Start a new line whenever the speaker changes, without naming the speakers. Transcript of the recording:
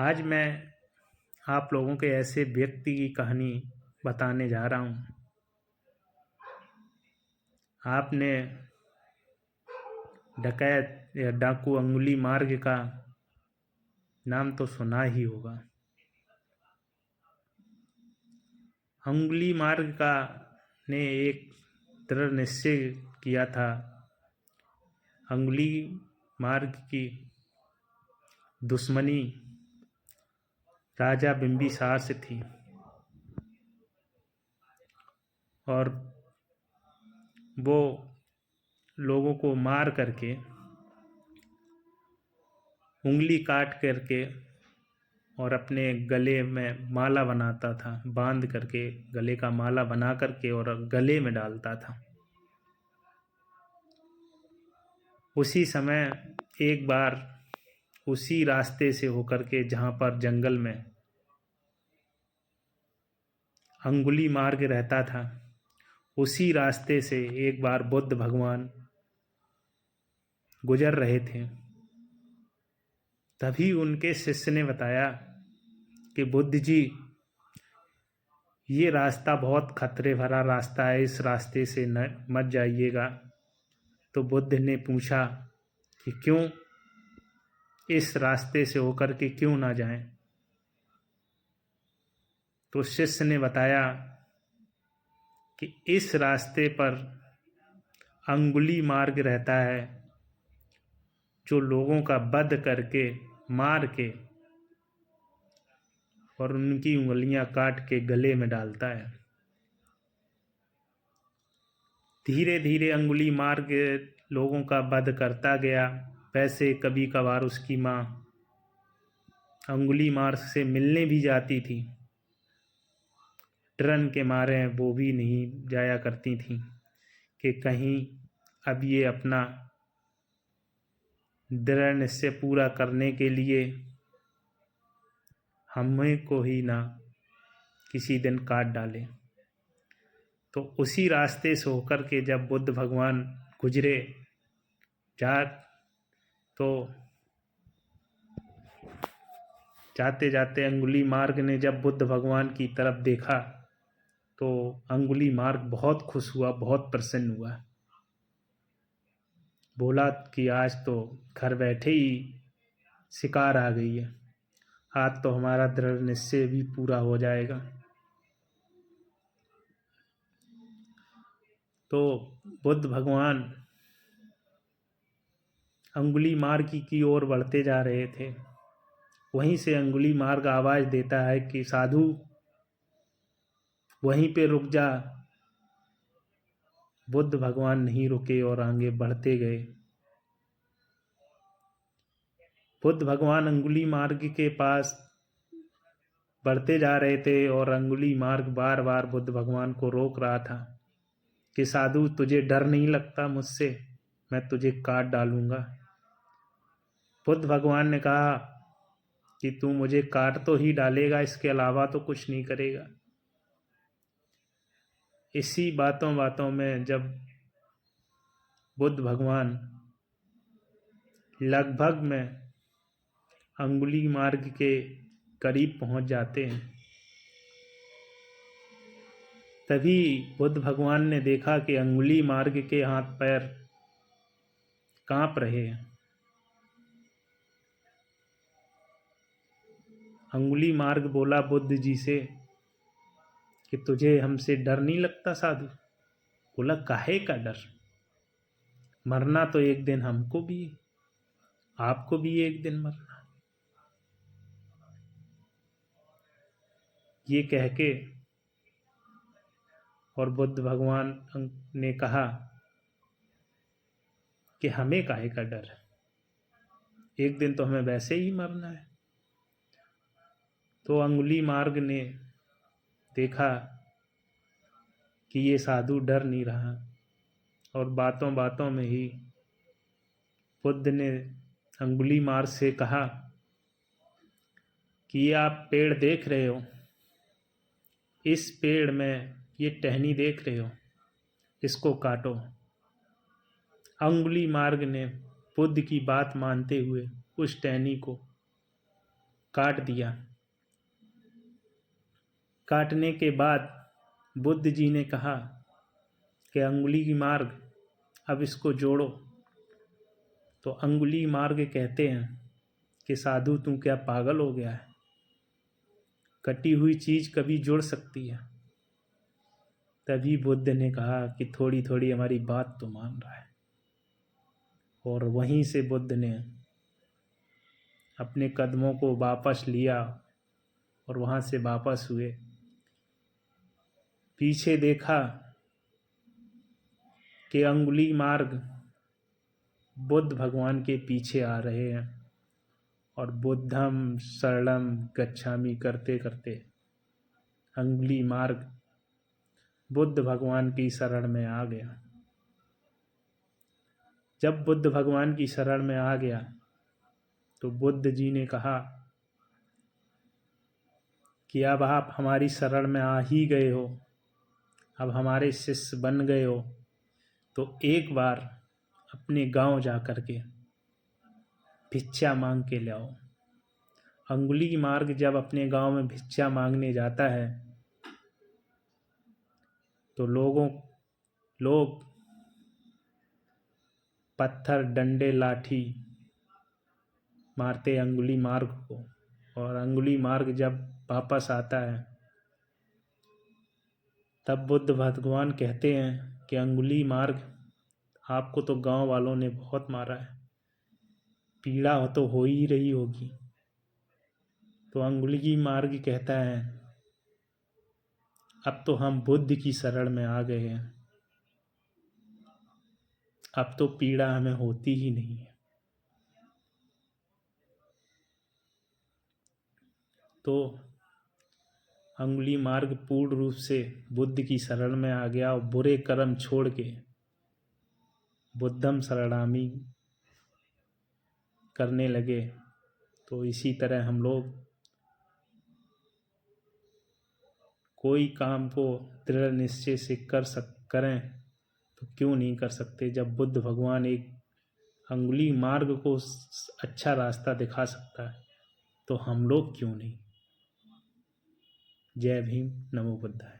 आज मैं आप लोगों के ऐसे व्यक्ति की कहानी बताने जा रहा हूँ। आपने डकैत या डाकू अंगुली मार्ग का नाम तो सुना ही होगा। अंगुली मार्ग का ने एक दृढ़ निश्चय किया था। अंगुली मार्ग की दुश्मनी राजा बिंबिसार से थी और वो लोगों को मार करके उंगली काट करके और अपने गले में माला बनाता था, बांध करके गले का माला बना करके और गले में डालता था। उसी समय एक बार उसी रास्ते से होकर के जहाँ पर जंगल में अंगुली मार्ग रहता था, उसी रास्ते से एक बार बुद्ध भगवान गुजर रहे थे। तभी उनके शिष्य ने बताया कि बुद्ध जी, ये रास्ता बहुत खतरे भरा रास्ता है, इस रास्ते से न मत जाइएगा। तो बुद्ध ने पूछा कि क्यों, इस रास्ते से होकर के क्यों ना जाएं? तो शिष्य ने बताया कि इस रास्ते पर अंगुली मार्ग रहता है, जो लोगों का वध करके मार के और उनकी उंगलियां काट के गले में डालता है। धीरे धीरे अंगुली मार्ग लोगों का वध करता गया। वैसे कभी कभार उसकी माँ अंगुली मार्ग से मिलने भी जाती थी, डरन के मारे वो भी नहीं जाया करती थी कि कहीं अब ये अपना दृढ़ निश्चय पूरा करने के लिए हमें को ही ना किसी दिन काट डाले। तो उसी रास्ते से होकर के जब बुद्ध भगवान गुजरे तो जाते जाते अंगुली मार्ग ने जब बुद्ध भगवान की तरफ देखा तो अंगुली मार्ग बहुत खुश हुआ, बहुत प्रसन्न हुआ। बोला कि आज तो घर बैठे ही शिकार आ गई है, आज तो हमारा दृढ़ निश्चय भी पूरा हो जाएगा। तो बुद्ध भगवान अंगुली मार्ग की ओर बढ़ते जा रहे थे। वहीं से अंगुली मार्ग आवाज देता है कि साधु वहीं पे रुक जा। बुद्ध भगवान नहीं रुके और आगे बढ़ते गए। बुद्ध भगवान अंगुली मार्ग के पास बढ़ते जा रहे थे और अंगुली मार्ग बार बार बुद्ध भगवान को रोक रहा था कि साधु तुझे डर नहीं लगता मुझसे, मैं तुझे काट डालूंगा। बुद्ध भगवान ने कहा कि तू मुझे काट तो ही डालेगा, इसके अलावा तो कुछ नहीं करेगा। इसी बातों बातों में जब बुद्ध भगवान लगभग में अंगुली मार्ग के करीब पहुंच जाते हैं, तभी बुद्ध भगवान ने देखा कि अंगुली मार्ग के हाथ पैर कांप रहे हैं। अंगुली मार्ग बोला बुद्ध जी से कि तुझे हमसे डर नहीं लगता साधु? बोला काहे का डर, मरना तो एक दिन हमको भी, आपको भी एक दिन मरना। ये कह के और बुद्ध भगवान ने कहा कि हमें काहे का डर, एक दिन तो हमें वैसे ही मरना है। तो अंगुली मार्ग ने देखा कि ये साधु डर नहीं रहा और बातों बातों में ही बुद्ध ने अंगुली मार्ग से कहा कि ये आप पेड़ देख रहे हो, इस पेड़ में ये टहनी देख रहे हो, इसको काटो। अंगुली मार्ग ने बुद्ध की बात मानते हुए उस टहनी को काट दिया। काटने के बाद बुद्ध जी ने कहा कि अंगुली मार्ग अब इसको जोड़ो। तो अंगुली मार्ग कहते हैं कि साधु तू क्या पागल हो गया है, कटी हुई चीज कभी जुड़ सकती है। तभी बुद्ध ने कहा कि थोड़ी थोड़ी हमारी बात तो मान रहा है। और वहीं से बुद्ध ने अपने कदमों को वापस लिया और वहां से वापस हुए। पीछे देखा कि अंगुली मार्ग बुद्ध भगवान के पीछे आ रहे हैं और बुद्धम शरणम गच्छामि करते करते अंगुली मार्ग बुद्ध भगवान की शरण में आ गया। जब बुद्ध भगवान की शरण में आ गया तो बुद्ध जी ने कहा कि अब आप हमारी शरण में आ ही गए हो, अब हमारे शिष्य बन गए हो, तो एक बार अपने गांव जा कर के भिक्षा मांग के लाओ। अंगुली मार्ग जब अपने गांव में भिक्षा मांगने जाता है तो लोग पत्थर डंडे लाठी मारते अंगुली मार्ग को। और अंगुली मार्ग जब वापस आता है तब बुद्ध भगवान कहते हैं कि अंगुली मार्ग आपको तो गांव वालों ने बहुत मारा है, पीड़ा तो हो ही रही होगी। तो अंगुली मार्ग कहता है अब तो हम बुद्ध की शरण में आ गए हैं, अब तो पीड़ा हमें होती ही नहीं है। तो अंगुली मार्ग पूर्ण रूप से बुद्ध की शरण में आ गया और बुरे कर्म छोड़ के बुद्धम शरणामि करने लगे। तो इसी तरह हम लोग कोई काम को दृढ़ निश्चय से करें तो क्यों नहीं कर सकते। जब बुद्ध भगवान एक अंगुली मार्ग को अच्छा रास्ता दिखा सकता है तो हम लोग क्यों नहीं। जय भीम, नमो बुद्धाय।